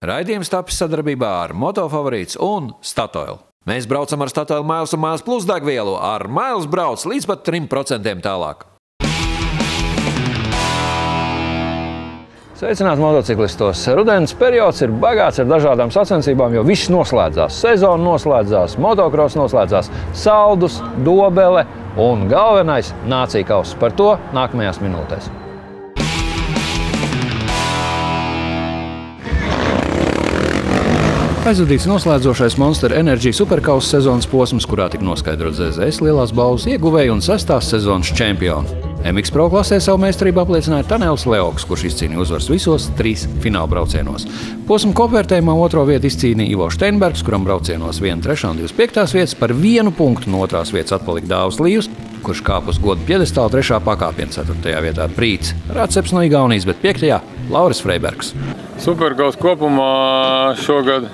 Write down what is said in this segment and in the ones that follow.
Raidījums tapis sadarbībā ar Motofavorīts un Statoil. Mēs braucam ar Statoil Miles un Miles Plus degvielu. Ar Miles brauc līdz pat 3% tālāk. Sveicināti motociklistos! Rudens periods ir bagāts ar dažādām sacensībām, jo viss noslēdzās. Sezona noslēdzās, motocross noslēdzās, saldus, dobele un galvenais – nācija kauss. Par to nākamajās minūtēs. Aizvadīts noslēdzošais Monster Energy superkausa sezonas posms, kurā tika noskaidrot ZZS lielās balvas ieguvēji un 6. sezonas čempioni. MX Pro klasē savu meistarību apliecināja Tanels Leoks, kurš izcīnīja uzvaras visos 3 finālbraucienos. Posma kopvērtējumā 2. vietu izcīnīja Ivo Steinbergs, kuram braucienos 1, 3 un 25. vietas, par 1 punktu no 2. vietas atpalika Dāvis Līvs, kurš kāp uz godu pjedestālu 3. pakāpienā 4. vietā Prīts Rāceps no Igaunijas, bet 5. Lauris Freibergs. Superkausa kopumā šogad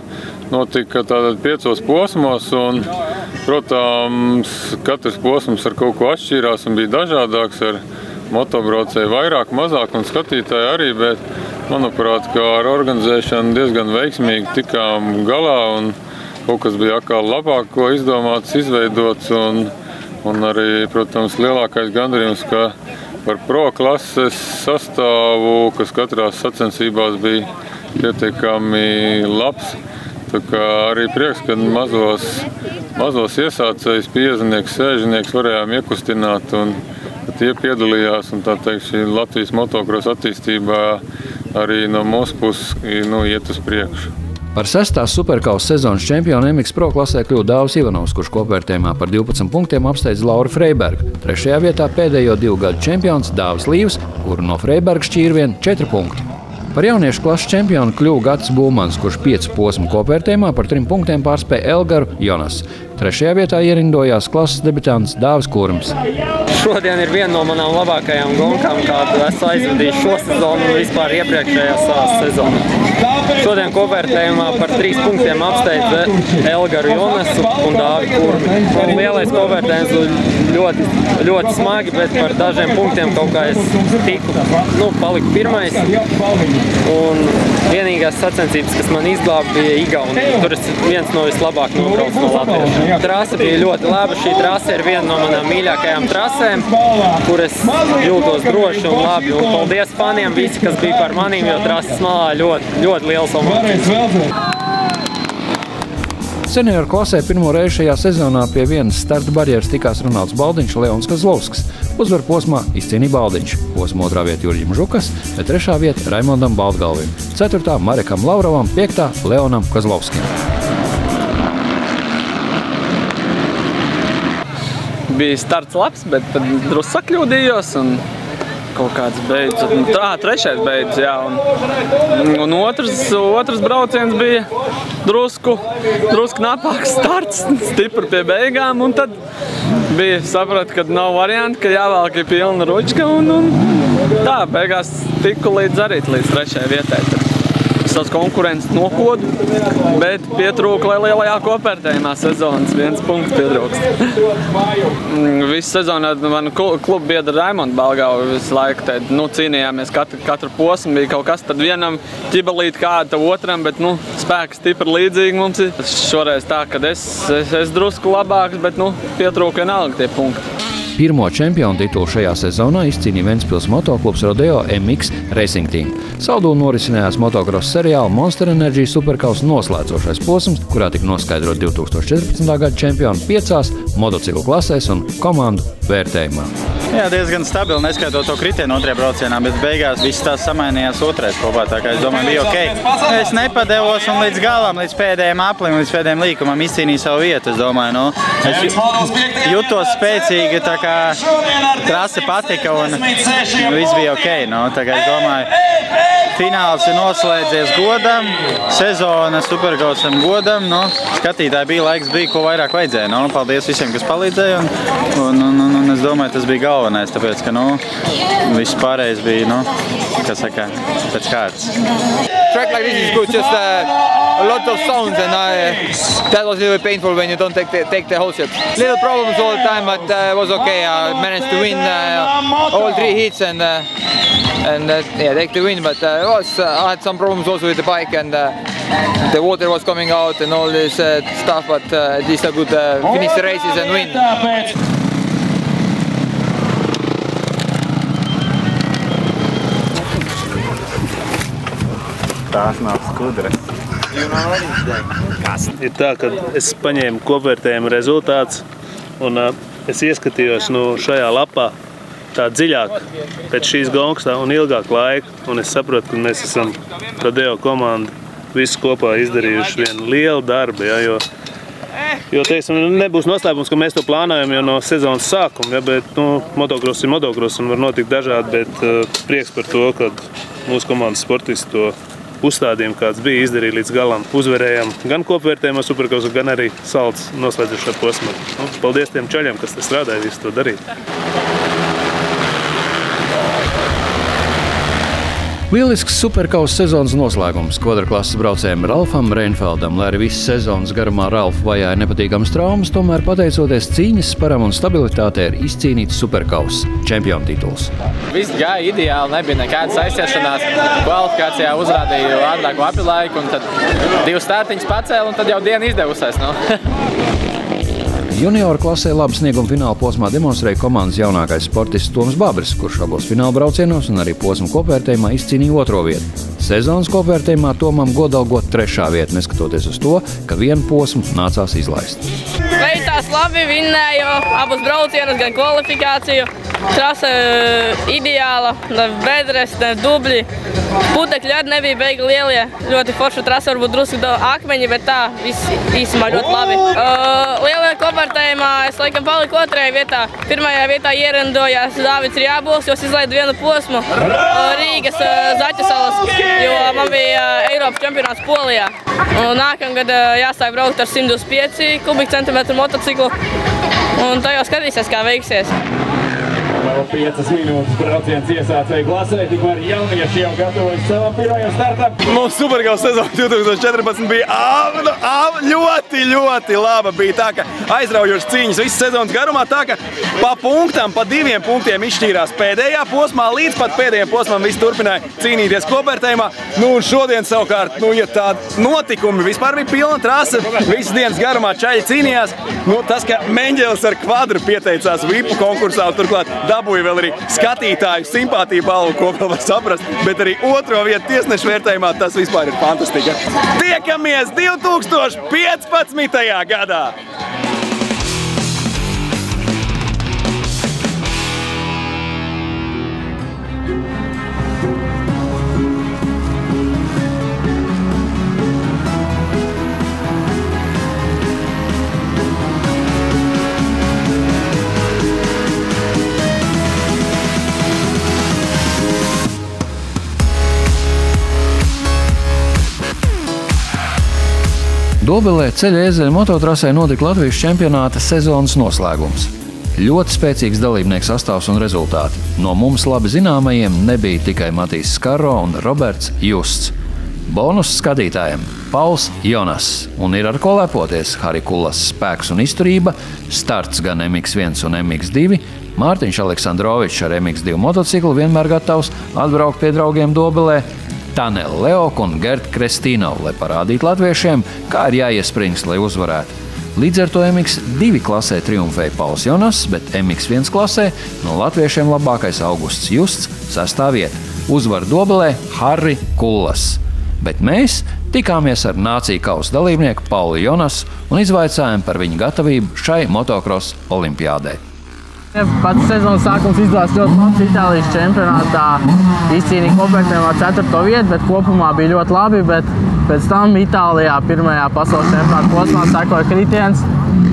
notika tātad 5 posmos un, protams, katrs posms ar kaut ko atšķīrās un bija dažādāks ar motobraucēju vairāk, mazāk un skatītāju arī, bet, manuprāt, ka ar organizēšanu diezgan veiksmīgi tikām galā un kaut kas bija atkal labāk, ko izdomāts, izveidots un arī, protams, lielākais gandarījums, ka par pro klases sastāvu, kas katrās sacensībās bija pietiekami labs. Tā kā arī prieks, ka mazos iesācējus, 50-nieks, 60-nieks varējām iekustināt un tie piedalījās un tā teikt šī Latvijas motocross attīstībā arī no mūsu puses iet uz priekšu. Par 6. superkausa sezonas čempionu MX Pro klasē kļuva Dāvis Ivanovs, kurš kopvērtējumā par 12 punktiem apsteidz Lauru Freibergu. 3. vietā pēdējo 2 gadu čempions Dāvis Līvs, kuru no Freiberga šķīra vien 4 punkti. Par jauniešu klases čempionu kļuva Gatis Bulmans, kurš 5 posmu kopvērtējumā par 3 punktiem pārspēja Elgaru Jonas. 3. vietā ierindojās klases debitants Dāvis Kurms. Šodien ir viena no manām labākajām gonkām, kādu esmu aizvadījis šo sezonu un vispār iepriekšējā savas sezonā. Šodien kopvērtējumā par 3 punktiem apsteidza Elgaru Jonasu un Dāvi Kurmi. Lielais kopvērtējums ļoti smagi, bet par dažiem punktiem kaut kā es paliku pirmais. Un vienīgās sacensības, kas man izglāba, bija Igaunija. Tur es viens no vislabāk nobrauc no Latvijas. Trasa bija ļoti laba. Šī trasa ir viena no manām mīļākajām trasēm, kur es jūtos droši un labi. Un paldies faniem visi, kas bija par manīm, jo trasas malā ļoti liels omācijas. Senioru klasē pirmo reizi šajā sezonā pie vienas starta barjeras tikās Ronalds Baldiņš, Leons Kozlovskis. Uzvaru posmā izcīnīja Baldiņš, posma 2. vieta Jurģim Žukas, bet 3. vieta Raimondam Baltgalvim, 4. Marekam Laurovam, 5. Leonam Kozlovskim. Bija starts labs, bet drusku sakļūdījos un kaut kāds beidz. 3. beidz, jā. Un otrs brauciens bija drusku napāks starts, stipri pie beigām. Un tad bija sapratu, ka nav varianti, ka jāvelk ir pilna ručka. Un tā, beigās tiku līdz 3. vietai. Savas konkurences nokodu, bet pietrūka lielajā kopvērtējumā sezonas 1 punkts pietrūkst. Visu sezonu manu klubu biedru Raimondu Baltgalvu visu laiku cīnījāmies katru posmu, bija kaut kas, tad vienam ķibelīt kādu, tad otram, bet spēki stipri līdzīgi mums ir. Šoreiz tā, kad es drusku labāks, bet pietrūka vienalga tie punkti. Pirmo čempionu titulu šajā sezonā izcīnīja Ventspils motoklubs Rodeo MX Racing Team. Saldū norisinājās motocross seriāla Monster Energy superkausa noslēdzošais posms, kurā tika noskaidrot 2014. gada čempionu 5 motociklu klasēs un komandu vērtējumā. Jā, diezgan stabili, neskaitot to kritienu 2. braucienā, bet beigās viss tās samainījās 2. kopā, tā kā es domāju, bija ok. Es nepadevos un līdz galam, līdz pēdējiem aplim, līdz pēdējiem līkumam izcīnīju savu vietu, es domāju, es jutos spēcīgi, tā kā trase patika un viss bija ok, tā kā es domāju, fināls ir noslēdzies godam, sezona superkausam godam, skatītāji bija laiks, ko vairāk vajadzēja, paldies visiem, kas palīdzēja un es domāju, tas bija galvenais, tāpēc, ka viss pārējais bija kas saka, pēc kārtas. Track like this is good, just a lot of sounds, and that was a little bit painful when you don't take the whole ship. Little problems all the time, but it was okay. I managed to win all 3 heats and take the win. But I had some problems also with the bike, and the water was coming out and all this stuff. But at least I could finish the races and win. Tās nav skudras. Ir tā, ka es paņēmu kopvērtējumu rezultātus un es ieskatījos šajā lapā tā dziļāk pēc šīs gongstā un ilgāk laika. Un es saprotu, ka mēs esam Tadeo komanda visu kopā izdarījuši vienu lielu darbu. Ja, jo teiksim, nebūs noslēpums, ka mēs to plānojam jau no sezonas sākuma. Ja, bet motocross ir motocross un var notikt dažādi, bet prieks par to, ka mūsu komandas sportisti to uzstādījumu, kāds bija, izdarīja līdz galam. Uzvarējām gan kopvērtējumā Superkausu, gan arī salds noslēdzušā posmā. Paldies tiem čaļiem, kas te strādāja, visu to darīt. Lielisks Superkausa sezonas noslēgums kvadraklases braucējiem Ralfam Reinfeldam, lai arī visas sezonas garumā Ralfu vajāja nepatīkams traumas, tomēr pateicoties cīņas sparam un stabilitātei ir izcīnīts Superkausa čempionu tituls. Viss gāja ideāli, nebija nekādas aizciešanās. Kvalifikācijā uzrādīju ātrāku apilaiku un tad 2 startiņus pacēlu un tad jau diena izdevusies. Junioru klasē labu sniegumu fināla posmā demonstrēja komandas jaunākais sportists Toms Babris, kurš abos fināla braucienos un arī posmu kopvērtējumā izcīnīja 2. vietu. Sezonas kopvērtējumā Tomam godalgot 3. vietu, neskatoties uz to, ka vienu posmu nācās izlaist. Veicās labi, vinnēju abus braucienus, gan kvalifikāciju. Trasa ideāla, ne bedres, ne dubļi. Putekļi arī nebija beigi lielie. Ļoti forša trasa, varbūt drusku akmeņi, bet tā viss īsumā ļoti labi. Lielajā kopvērtējumā es laikam paliku 2. vietā. 1. vietā ierindojās Dāvids Rjābols, jo es izlaidu vienu posmu Rīgas Zaķasalas, jo man bija Eiropas čempionāts Polijā. Nākamgad jāsāk braukt ar 125 kubikcentimetru motociklu, un tajā skatīsies, kā veiksies. Vēl 5 minūtes brauciens iesācēja klasē, tikmēr jaunieši jau gatavojas savam pirmajam startam. Mūsu Superkausa sezona 2014 bija ļoti laba. Bija tā, ka aizraujošas cīņas visas sezonas garumā, tā ka pa punktam, pa 2 punktiem izšķīrās pēdējā posmā, līdz pat pēdējiem posmam visi turpināja cīnīties kopvērtējumā. Un šodien savukārt, ja tādi notikumi vispār bija pilna trasa, visas dienas garumā čaļi cīnījās. Tas, ka Meņģelis ar kvadru pieteicās VIPu konkursā, turklāt dabūja vēl arī skatītāju simpātiju balvu, ko vēl var saprast, bet arī 2. vietu tiesnešu vērtējumā tas vispār ir fantastika. Tiekamies 2015. gadā! Dobelē ceļa ēzeļa mototrasē notika Latvijas čempionāta sezonas noslēgums. Ļoti spēcīgs dalībnieku sastāvs un rezultāti. No mums labi zināmajiem nebija tikai Matīs Skarro un Roberts Justs. Bonus skatītājiem Pauls Jonas un ir ar ko lepoties Hari Kullas spēks un izturība, starts gan MX1 un MX2, Mārtiņš Aleksandrovičs ar MX2 motociklu vienmēr gatavs atbraukt pie draugiem Dobelē, Tanela Leok un Gerta Krestīnova, lai parādītu latviešiem, kā ir jāiespringst, lai uzvarētu. Līdz ar to MX2 klasē triumfēja Pauls Jonas, bet MX1 klasē no latviešiem labākais Augusts Justs, 6. vieta. Uzvar Dobelē Hari Kullas. Bet mēs tikāmies ar Nāciju kausa dalībnieku Paulu Jonas un izvaicājām par viņa gatavību šai motocross olimpiādē. Pats sezonas sākums izdevās ļoti labs Itālijas čempionātā. Izcīnīja kopvērtējumā 4. vietu, bet kopumā bija ļoti labi. Bet pēc tam Itālijā 1. pasaules čempionāta posmā sekoja kritiens.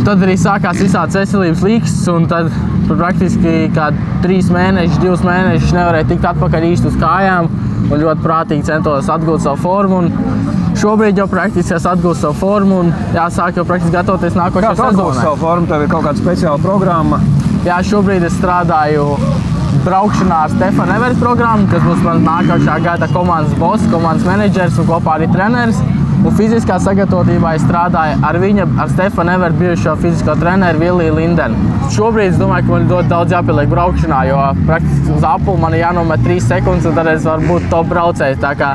Tad arī sākās visāds veselības līkstas, un tad praktiski 3 mēnešus, 2 mēnešus nevarēja tikt atpakaļ īsti uz kājām. Un ļoti prātīgi centos atgūt savu formu. Šobrīd jau praktiski es atgūstu savu formu un jāsāk jau praktiski gatavoties nākošajai sezonai. Kā tu atgūsti savu formu? Tev ir kaut kāda speciāla programma? Jā, šobrīd es strādāju braukšanā ar Stefanu Everts programmu, kas būs man nākošā gada komandas boss, komandas menedžers un kopā arī treneris. Un fiziskā sagatavotībā es strādāju ar Stefanu Evertu bijušo fizisko treneru Viliju Lindenu. Šobrīd es domāju, ka man ļoti daudz jāpieliek braukšanā, jo praktiski uz apuli man ir jānomet 3 sekundes, un tad es varu būt top braucējs. Tā kā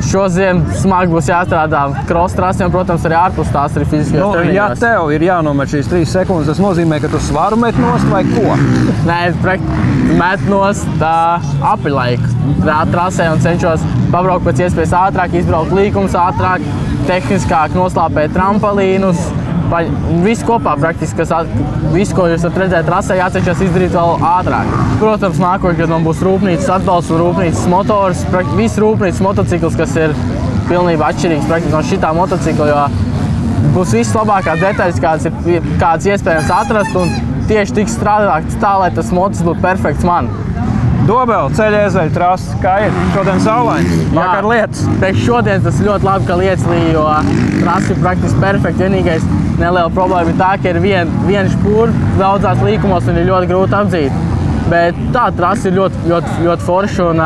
šo ziemu smagi būs jāstrādā cross trasēm, protams, arī ārpus tās arī fiziskajos treniņos. Ja tev ir jānomet šīs 3 sekundes, tas nozīmē, ka tu svaru met nost vai ko? Nē, met nost apilaiku trasē un cenšos pabraukt pēc iespējas ātrāk, izbraukt līkumus ātrāk, tehniskāk noslāpēt trampolīnus. Visu kopā praktiski, visu, ko jūs varat redzēt trasē, jācenšas izdarīt vēl ātrāk. Protams, nākošais gads man būs rūpnīcas atbalsts un rūpnīcas motors. Viss rūpnīcas motocikls, kas ir pilnībā atšķirīgs praktiski no šitā motocikla, jo būs viss labākās detaļas, kādas iespējams atrast, un tieši tiks strādāts tā, lai tas motocikls būtu perfekts man. Dobela, ceļa iezeļu trasa, kā ir? Šodien saulains, vakar lietas. Priekš šodien tas ļoti labi, ka lietas līja, jo trasa ir praktiski perfekta. Vienīgais neliela problēma ir tā, ka ir viena špūra daudzās līkumos un ir ļoti grūti apdzīt. Bet tā trasa ir ļoti forša un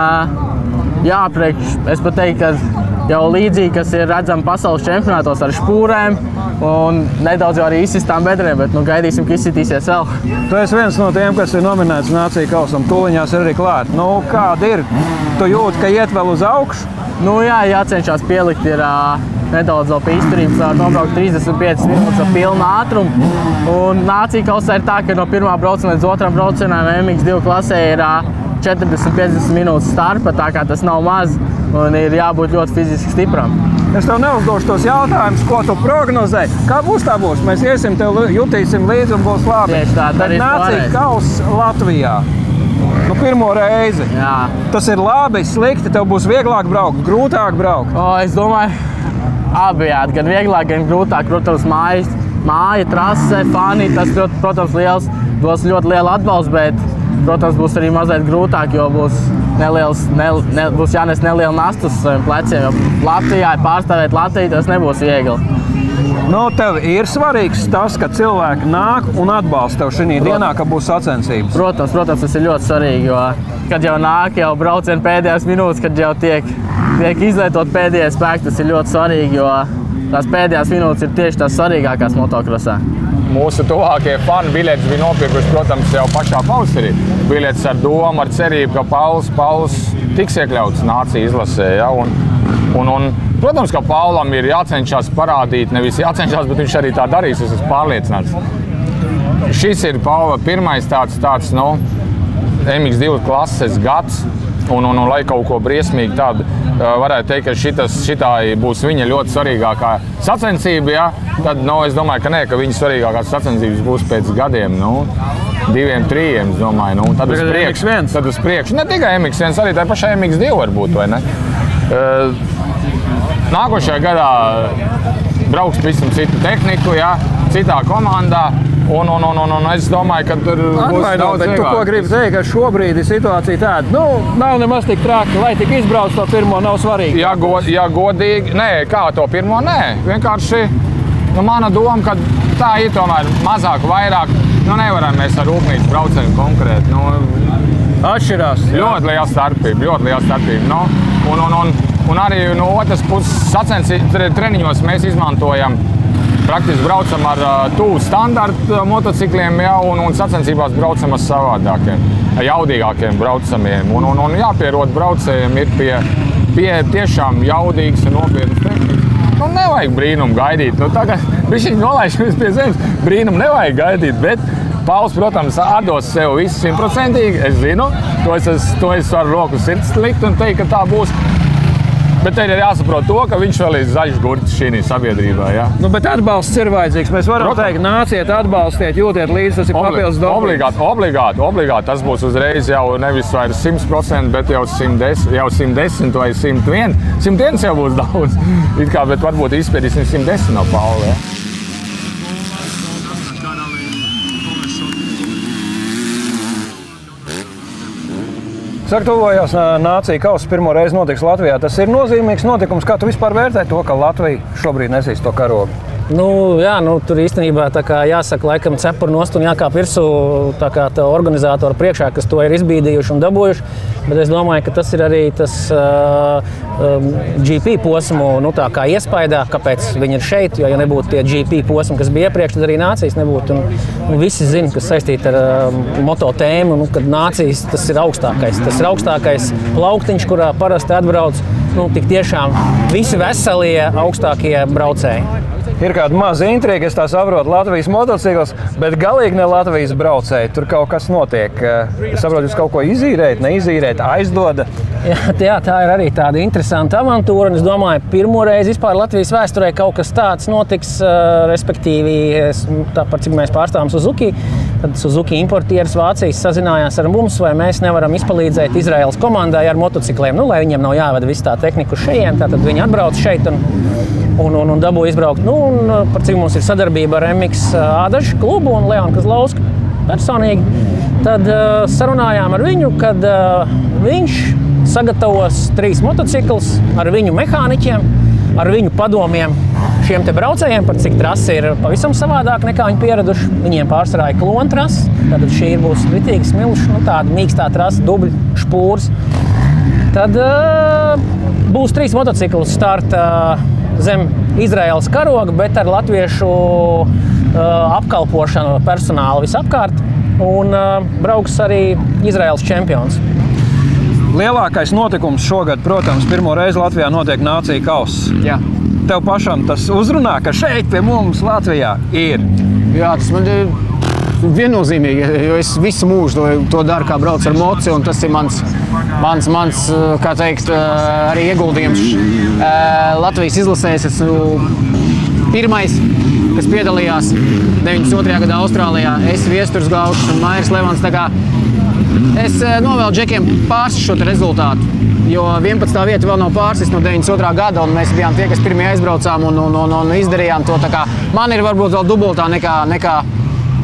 es pat teiktu, ka jau līdzīgi, kas ir redzami pasaules čempionātos ar špūrēm un nedaudz jau arī izsistām bedrēm, bet gaidīsim, ka izsitīsies vēl. Tu esi viens no tiem, kas ir nominēts Nāciju kausam, tūliņās ir arī klāt. Kāda ir? Tu jūti, ka iet vēl uz augšu? Jācenšas pielikt ir nedaudz vēl pie izturības, var nobraukt 35 minūtes ar pilnu ātrumu. Un Nāciju kausā ir tā, ka no pirmā brauciena līdz otram braucienam MX2 klasē ir 40-50 minūtes starpa, tā kā tas nav maz un ir jābūt ļoti fiziski stipram. Es tev neuzdošu tos jautājumus, ko tu prognozē. Kā būs, tā būs. Mēs iesim, tev jutīsim līdzi un būs labi. Tieši tā, bet Nāciju kauss Latvijā. Pirmo reizi. Jā. Tas ir labi, slikti, tev būs vieglāk braukt, grūtāk braukt. Es domāju, abijādi, gan vieglāk, gan grūtāk. Protams, māja, trase, fani, tas, protams, dos ļoti lielu atbalstu, bet, protams, būs arī mazliet grūtāk, jo būs jānes neliela nasta uz saviem pleciem, jo Latvijā pārstāvēt Latviju tas nebūs viegli. Tev ir svarīgs tas, ka cilvēki nāk un atbalsta tev šī dienā, ka būs sacensības. Protams, tas ir ļoti svarīgi, jo kad jau nāk jau brauciena pēdējās minūtes, kad jau tiek izlietot pēdējie spēki, tas ir ļoti svarīgi, jo tās pēdējās minūtes ir tieši tās svarīgākās motokrosā. Mūsu tuvākie fani biļetes bija nopirkuši, protams, jau pašā pavasarī. Biļetes ar domu, ar cerību, ka Pauls tiks iekļauts Nāciju izlasē. Ja? Un, protams, ka Paulam ir jācenšas parādīt, nevis jācenšas, bet viņš arī tā darīs, es esmu pārliecināts. Šis ir Paula pirmais tāds MX2 klases gads, un lai kaut ko briesmīgi tādu varētu teikt, ka šitā būs viņa ļoti svarīgākā sacensība, ja? Tad es domāju, ka ka viņa svarīgākās sacensības būs pēc gadiem, 2-3, es domāju, tad uz priekšu. Ne tikai MX1, arī tā pašā MX2 varbūt, vai ne? Nākošajā gadā brauks pavisam citu tehniku, ja? Citā komandā. Un es domāju, ka tur būs daudz vieglāk. Tu ko gribi teikt, ka šobrīd ir situācija tāda, nav nemaz tik traki, lai tik izbrauc to pirmo, nav svarīgi. Ja godīgi, kā to pirmo, vienkārši mana doma, ka tā ir tomēr mazāk, vairāk, nevaram mēs ar rūpnīcu braucēju konkurēt. Atšķirās. Ļoti liela starpība. Un arī no otras puses treniņos mēs izmantojam. Praktiski braucam ar tuvu standarta motocikliem, un sacensībās braucam ar savādākiem, jaudīgākiem braucamiem. Un jāpierod braucējiem ir pie tiešām jaudīgas un nopietnas tehnikas. Nevajag brīnumu gaidīt. Tagad viņš nolaišamies pie zemes. Brīnumu nevajag gaidīt, bet Pauls, protams, atdos sev visu 100%. Es zinu, to es varu roku sirds likt un teikt, ka tā būs. Bet te ir jāsaprot to, ka viņš vēl ir zaļš gurķis šī sabiedrībā. Ja? Bet atbalsts ir vajadzīgs. Mēs varam teikt, nāciet, atbalstiet, jūtiet līdzi, tas ir papildus dopings. Obligāti. Tas būs uzreiz jau nevis vairs 100%, bet jau 110 vai 101. 101 jau būs daudz. Bet varbūt izspiedīsim 110 no Paula. Ja? Saka, tuvojās Nāciju kausa pirmo reizi notiks Latvijā. Tas ir nozīmīgs notikums. Kā tu vispār vērtē to, ka Latvija šobrīd nesīs to karogu? Jā, tur īstenībā tā kā jāsaka, laikam cepuri nost un jākāp virsū tā kā tā organizātora priekšā, kas to ir izbīdījuši un dabūjuši. Bet es domāju, ka tas ir arī tas GP posmu tā kā iespaidā, kāpēc viņi ir šeit. Jo, ja nebūtu tie GP posmi, kas bija iepriekš, tad arī nācijas nebūtu. Un visi zina, kas saistīti ar moto tēmu, kad nācijas tas ir augstākais. Tas ir augstākais plauktiņš, kurā parasti atbrauc tik tiešām visi veselie augstākie braucēji. Ir kāda maza intriga, es tā saprotu, Latvijas motocikls, bet galīgi ne Latvijas braucēji. Tur kaut kas notiek. Es saprotu, jūs kaut ko izīrējat, neizīrējat, aizdoda. Jā, tā ir arī tāda interesanta avantūra. Un es domāju, pirmo reizi vispār Latvijas vēsturē kaut kas tāds notiks, respektīvi, par cik mēs pārstāvam Suzuki. Tad Suzuki importieris Vācijas sazinājās ar mums, vai mēs nevaram izpalīdzēt Izraēlas komandai ar motocikliem, lai viņiem nav jāvada visu tā tehniku šeit. Tātad viņi atbrauc šeit un dabū izbraukt. Par cik mums ir sadarbība ar MX Ādažu klubu un Leonu Kazlausku personīgi. Tad sarunājām ar viņu, kad viņš sagatavos 3 motociklus ar viņu mehāniķiem, ar viņu padomiem šiem te braucējiem, par cik trasa ir pavisam savādāk nekā viņi pieraduši. Viņiem pārsvarā ir klona trasa, tad šī būs ritīgi smilša, tāda mīkstā trasa, dubļu špūrs. Tad būs 3 motociklu starta zem Izraēlas karoga, bet ar latviešu apkalpošanu personālu visapkārt. Un brauks arī Izraēlas čempions. Lielākais notikums šogad, protams, pirmo reizi Latvijā notiek nācija kauss. Jā. Tev pašam tas uzrunā, ka šeit pie mums Latvijā ir? Jā, tas man ir viennozīmīgi, jo es visu mūžu to daru, kā braucu ar moci, un tas ir mans kā teikt, arī ieguldījums Latvijas izlasēs. Esmu pirmais, kas piedalījās 92. gadā Austrālijā, es Viesturs Gaušs un Mairis Levans. Tā kā es novēlu džekiem pārsist šo rezultātu, jo 11. vieta vēl nav pārsist no 92. gada, un mēs bijām tie, kas pirmie aizbraucām un izdarījām to. Tā kā man ir varbūt vēl dubultā nekā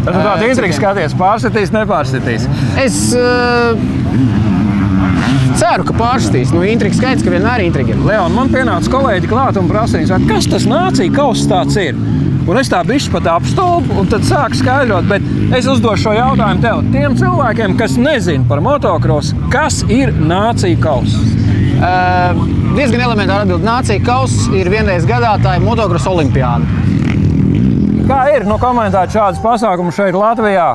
Tad tāda intriga skaties, pārsitīs, nepārsitīs? Es ceru, ka pārsitīs. Intriga skaidrs, ka vienmēr intriga ir. Leon, man pienāca kolēģi klāt un prasīja, kas tas nācija kauss tāds ir? Un es tā bišķi pat apstulbu un tad sāku skaidrot, bet es uzdošu šo jautājumu tev. Tiem cilvēkiem, kas nezin par motokrosu, kas ir nācija kauss? Diezgan elementāri atbild. Nācija kauss ir vienreiz gadā, tā ir motokrosa olimpiāda. Kā ir komentēt šādus pasākumus šeit Latvijā?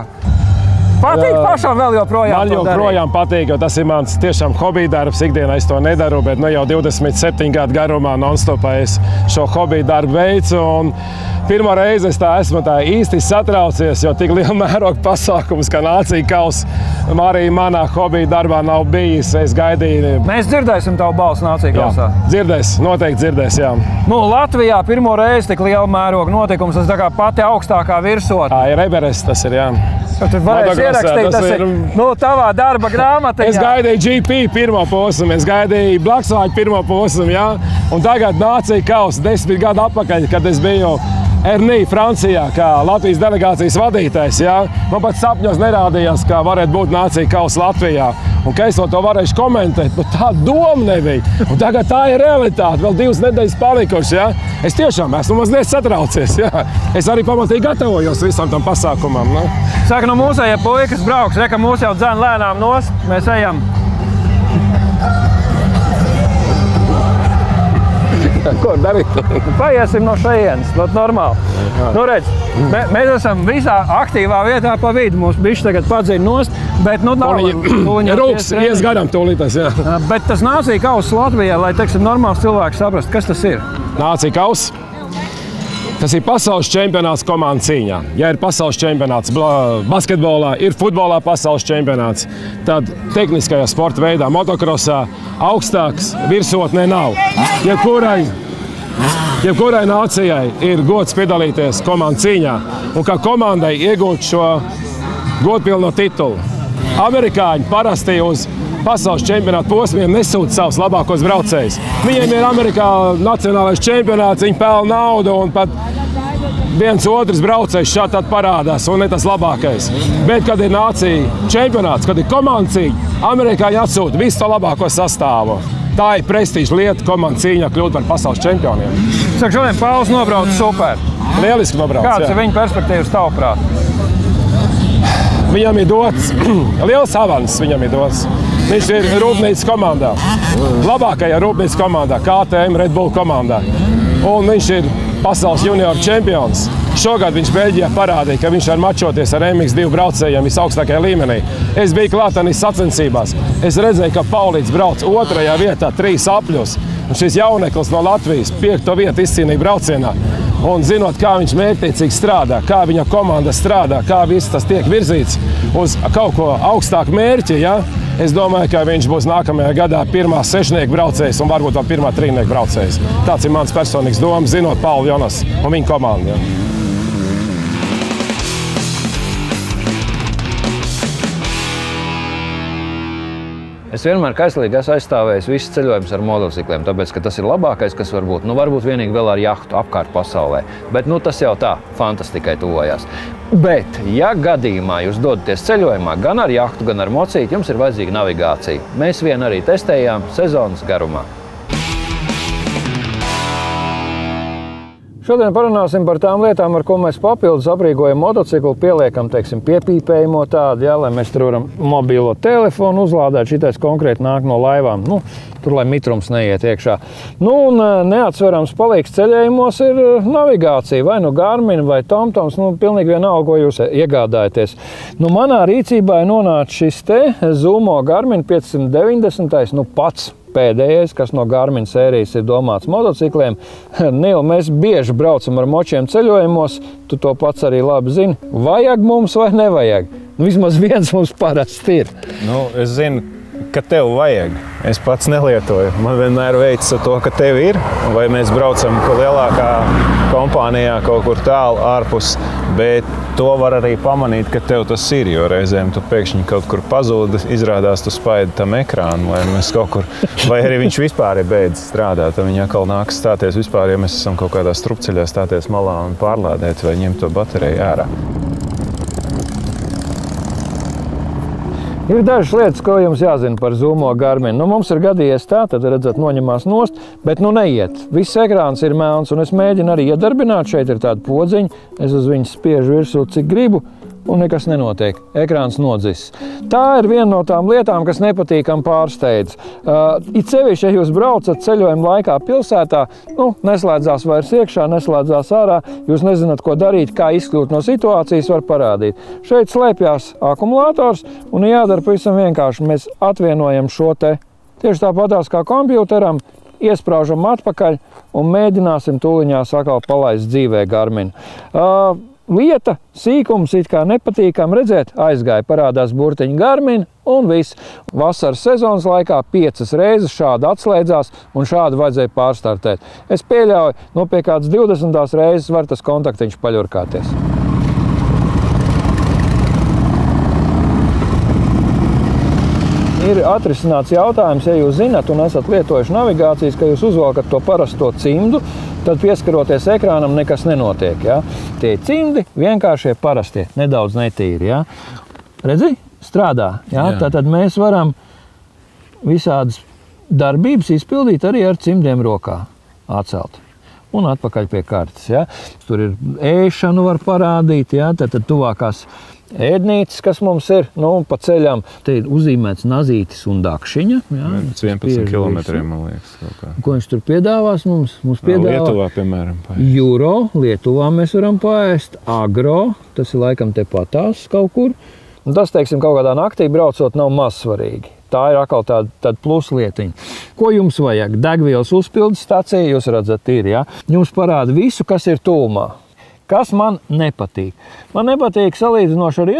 Patīk pašam vēl joprojām Man joprojām patīk, jo tas ir mans tiešām hobija darbs. Ikdienā es to nedaru, bet jau 27 gadu garumā non-stopā es šo hobiju darbu veicu. Un pirmo reizi es esmu īsti satraucies, jo tik liela mēroga pasākums, kā nācija kauss, arī manā hobija darbā nav bijis. Es gaidīju. Mēs dzirdēsim tavu balsi nācija kausā. Dzirdēs, noteikti dzirdēs, jā. Latvijā pirmo reizi tik liela mēroga notikums, tas tā kā pati augstākā virsotne. Tā ir Everest, tas ir, jā. Tad varēs ierakstīt, tas ir tavā darba grāmatiņā. Es gaidīju GP pirmo posmu, es gaidīju Blaksvāģu pirmo posmu, jā. Un tagad nācija kauss 10 gadu atpakaļ, kad es biju Ernī, Francijā, kā Latvijas delegācijas vadītājs. Jā. Man pat sapņos nerādījās, ka varētu būt nācija kauss Latvijā. Un ka es to varēšu komentēt, bet tā doma nebija. Un tagad tā ir realitāte, vēl 2 nedēļas palikušas. Jā. Es tiešām esmu mazliet satraucies. Jā. Es arī pamatīgi gatavojos visam tam pasākumam. Ne? Saka, mūsējie puikas brauks, reka mūs jau dzēn lēnām nost, mēs ejam. Ko darīt? Paiesim no šejienes, normāli. Redz, mēs esam visā aktīvā vietā pa vidu. Mums bišķi tagad padzina nost, bet Rūks ies garām tūlītās, jā. Bet tas nācija kauss Latvijā, lai, teiksim, normāls cilvēks saprast, kas tas ir? Nācija kauss? Tas ir pasaules čempionāts komandu cīņā. Ja ir pasaules čempionāts basketbolā, ir futbolā pasaules čempionāts, tad tehniskajā sporta veidā, motokrosā, augstāks virsotnē nav. Jebkurai nācijai ir gods piedalīties komandu cīņā un kā komandai iegūt šo godpilno titulu. Amerikāņi parasti uz pasaules čempionāta posmiem nesūta savus labākos braucējus. Viņiem ir Amerikā nacionālais čempionāts, viņi pelna naudu un pat viens otrs braucējs šādi tad parādās un ne tas labākais. Bet, kad ir nācija čempionāts, kad ir komanda cīņa, amerikāņi atsūta visu to labāko sastāvu. Tā ir prestiža lieta komandu cīņā kļūt par pasaules čempioniem. Saka, šodien Pauls nobrauc super. Lieliski nobrauc. Kāds ir viņa perspektīvas tavuprāt? Viņam ir dots liels avans, viņam ir dots. Viņš ir rūpnīcas komandā. Labākajā rūpnīcas komandā, KTM Red Bull komandā. Un viņš ir pasaules junioru čempions. Šogad viņš Beļģijā parādīja, ka viņš var mačoties ar MX2 braucējiem visaugstākajā līmenī. Es biju klātanīs sacensībās. Es redzēju, ka Paulīts brauc 2. vietā 3 apļos. Un šis jauneklis no Latvijas 5. vietu izcīnīja braucienā. Un zinot, kā viņš mērķtiecīgi strādā, kā viņa komanda strādā, kā viss tas tiek virzīts uz kaut ko augstāku mērķi, ja? Es domāju, ka viņš būs nākamajā gadā pirmā sešnieku braucējs un varbūt vēl pirmā trīnieku braucējs. Tāds ir mans personīgs domas, zinot Paulu Jonas un viņa komandu. Ja? Es vienmēr kaislīgi esmu aizstāvējis visus ceļojumus ar motocikliem, tāpēc, ka tas ir labākais, kas var būt. Varbūt vienīgi vēl ar jahtu apkārt pasaulē. Bet tas jau tā, fantastikai tuvojās. Bet, ja gadījumā jūs dodaties ceļojumā gan ar jahtu, gan ar mocīti, jums ir vajadzīga navigācija. Mēs vien arī testējām sezonas garumā. Šodien parunāsim par tām lietām, ar ko mēs papildus aprīkojam motociklu, pieliekam, piepīpējumu tādu, ja, lai mēs tur varam mobilo telefonu uzlādēt. Šitais konkrēti nāk no laivām. Tur, lai mitrums neiet iekšā. Un neatsverams palīgs ceļējumos ir navigācija, vai Garmin, vai TomToms, pilnīgi vienalga, ko jūs iegādājaties. Manā rīcībā ir nonācis šis te Zumo Garmin 590, pats pēdējais, kas no Garmin sērijas ir domāts motocikliem. Nīl, mēs bieži braucam ar močiem ceļojumos, tu to pats arī labi zini. Vajag mums vai nevajag? Vismaz viens mums parasti ir. Es zinu, ka tev vajag. Es pats nelietoju. Man vienmēr veids to, ka tev ir. Vai mēs braucam lielākā kompānijā kaut kur tālu ārpus, bet to var arī pamanīt, ka tev tas ir, jo reizēm tu pēkšņi kaut kur pazūdi, izrādās tu spaidi tam ekrānu, vai arī viņš vispār ir beidzis strādāt, tad viņi atkal nāks stāties vispār, ja mēs esam kaut kādā strupceļā, stāties malā un pārlādēt vai ņemt to bateriju ārā. Ir dažas lietas, ko jums jāzina par Zumo Garmin. Mums ir gadījies tā, tad redzat, noņemās nost, bet neiet. Viss ekrāns ir melns, un es mēģinu arī iedarbināt. Šeit ir tāda podziņa, es uz viņu spiežu virsū, cik gribu, un nekas nenotiek. Ekrāns nodzis. Tā ir viena no tām lietām, kas nepatīkam pārsteidz. It sevišķi, ja jūs braucat ceļojuma laikā pilsētā, neslēdzās vairs iekšā, neslēdzās ārā, jūs nezināt, ko darīt, kā izkļūt no situācijas, var parādīt. Šeit slēpjās akumulators, un jādara pavisam vienkārši. Mēs atvienojam šo te tieši tāpatās kā kompjuteram, iespraužam atpakaļ un mēģināsim tūliņās atkal palaist dzīvē Garmin. Lieta, sīkums it kā nepatīkam redzēt, aizgāja, parādās burtiņa Garmin un viss. Vasaras sezonas laikā 5 reizes šādi atslēdzās un šādi vajadzēja pārstartēt. Es pieļauju, pie kādas 20. reizes var tas kontaktiņš paļurkāties. Ir atrisināts jautājums, ja jūs zināt un esat lietojuši navigācijas, ka jūs uzvalkat to parasto cimdu, tad pieskaroties ekrānam nekas nenotiek. Ja? Tie cimdi vienkāršie parastie, nedaudz netīri. Ja? Redzi? Strādā. Ja? Tātad mēs varam visādas darbības izpildīt arī ar cimdiem rokā. Atcelt. Un atpakaļ pie kartes. Ja? Tur ir ēšanu var parādīt, ja? Tad tuvākās ēdnītes, kas mums ir, pa ceļam. Te ir uzīmēts nazītis un dakšiņa. Ja? 11 kilometriem, man liekas. Ko viņš tur piedāvās mums? Mums piedāvā Lietuvā, piemēram, paēst. Juro, Lietuvā mēs varam paēst. Agro, tas ir laikam tepatās kaut kur. Un tas, teiksim, kaut kādā naktī braucot nav maz svarīgi. Tā ir atkal tāda pluslietiņa. Ko jums vajag? Degvielas uzpildes stacija, jūs redzat, ir, ja? Jums parāda visu, kas ir tūmā. Kas man nepatīk? Man nepatīk salīdzinoši ar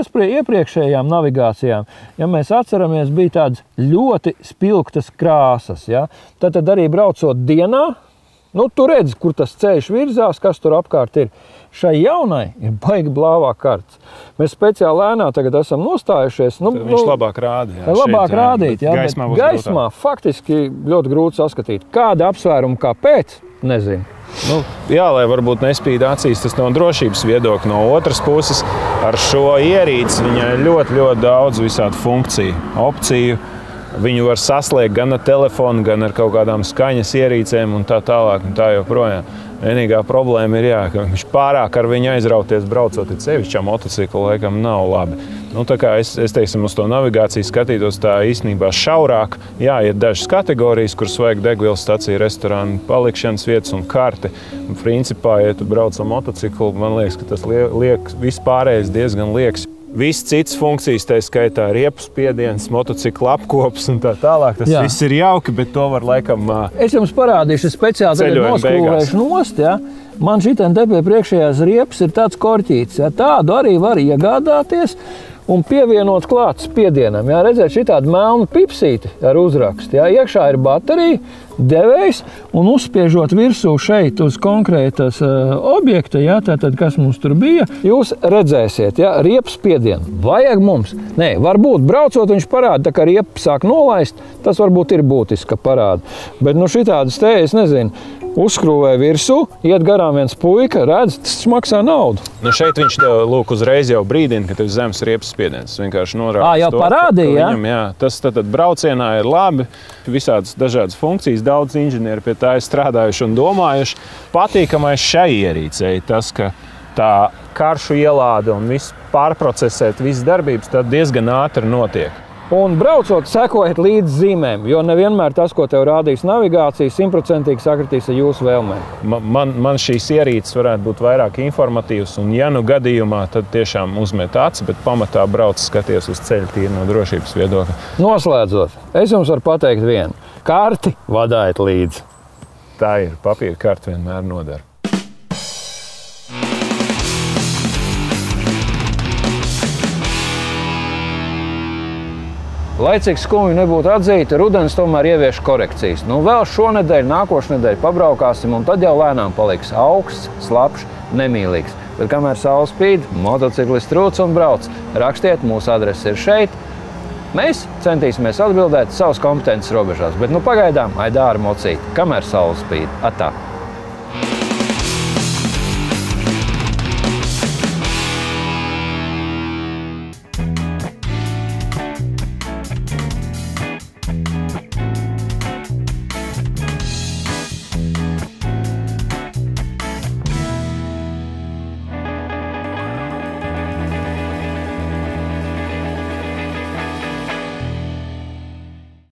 iepriekšējām navigācijām. Ja mēs atceramies, bija tādas ļoti spilgtas krāsas. Ja? Tad arī braucot dienā, tu redzi, kur tas ceļš virzās, kas tur apkārt ir. Šai jaunai ir baigi blāvā karts. Mēs speciāli lēnā tagad esam nostājušies. Viņš labāk rāda. Jā, labāk rādīt. Jā, gaismā faktiski ļoti grūti saskatīt. Kāda apsvēruma kāpēc? Nezinu. Jā, lai varbūt nespīd acīs tas no drošības viedokļa. No otras puses, ar šo ierīci viņai ļoti daudz visādu funkciju, opciju. Viņu var saslēgt gan ar telefonu, gan ar kaut kādām skaņas ierīcēm un tā tālāk un tā joprojām. Vienīgā problēma ir, ka viņš pārāk ar viņu aizrauties braucot, sevišķā motocikla laikam nav labi. Tā kā es teiksim, uz to navigāciju skatītos tā īstenībā šaurāk. Jā, ir dažas kategorijas, kuras vajag degvielas staciju, restorānu, palikšanas vietas un karti. Principā, ja tu brauc ar motociklu, man liekas, ka tas vispārējais diezgan liekas. Viss cits funkcijas, tā skaitā riepu spiediens, motocikla apkops un tā tālāk. Tas viss ir jauki, bet to var laikam Es jums parādīšu speciāli tagad noskrūvēšu nost, ja? Man šitien te pie priekšējās riepas ir tāds korķītis, ja? Tādu arī var iegādāties un pievienot klāt spiedienam. Ja? Redzēt šitādu melnu pipsīti ar uzrakstu. Ja? Iekšā ir baterija, devējs un uzspiežot virsū šeit uz konkrētas objekta, ja? Tātad, kas mums tur bija, jūs redzēsiet, ja? Riepas spiedienu. Vajag mums? Nē, varbūt braucot viņš parāda, tā kā riepa sāk nolaist, tas varbūt ir būtiska parāda. Bet šitādas te, es nezinu, uzskrūvē virsū, iet garām viens puika, redz, tas maksā naudu. Šeit viņš tev lūk uzreiz jau brīdina, ka tev zemes riepas spiediens. Vienkārši norāda. Jau parādīja, ja? Jā, tas tad braucienā ir labi. Visādas dažādas funkcijas, daudz inženieri pie tā ir strādājuši un domājuši. Patīkamais šai ierīcei tas, ka tā karšu ielāde un viss pārprocesēt, visas darbības tad diezgan ātri notiek. Un braucot, sekojiet līdz zīmēm, jo nevienmēr tas, ko tev rādīs navigācija, 100% sakritīs ar jūsu vēlmēm. Man šīs ierīces varētu būt vairāk informatīvas, un ja gadījumā, tad tiešām uzmet aci, bet pamatā brauc skaties uz ceļa tīri no drošības viedokļa. Noslēdzot, es jums varu pateikt vienu. Karti vadājiet līdzi. Tā ir, papīra karti vienmēr nodara. Lai cik skumji nebūtu atzīti, rudens tomēr ievieš korekcijas. Vēl šonedēļ, nākošu nedēļu pabraukāsim, un tad jau lēnām paliks augsts, slapjš, nemīlīgs. Bet kamēr saule spīd, motociklists trūc un brauc. Rakstiet, mūsu adrese ir šeit. Mēs centīsimies atbildēt savas kompetences robežās, bet pagaidām aidāra mocīt, kamēr saule spīd. Atā!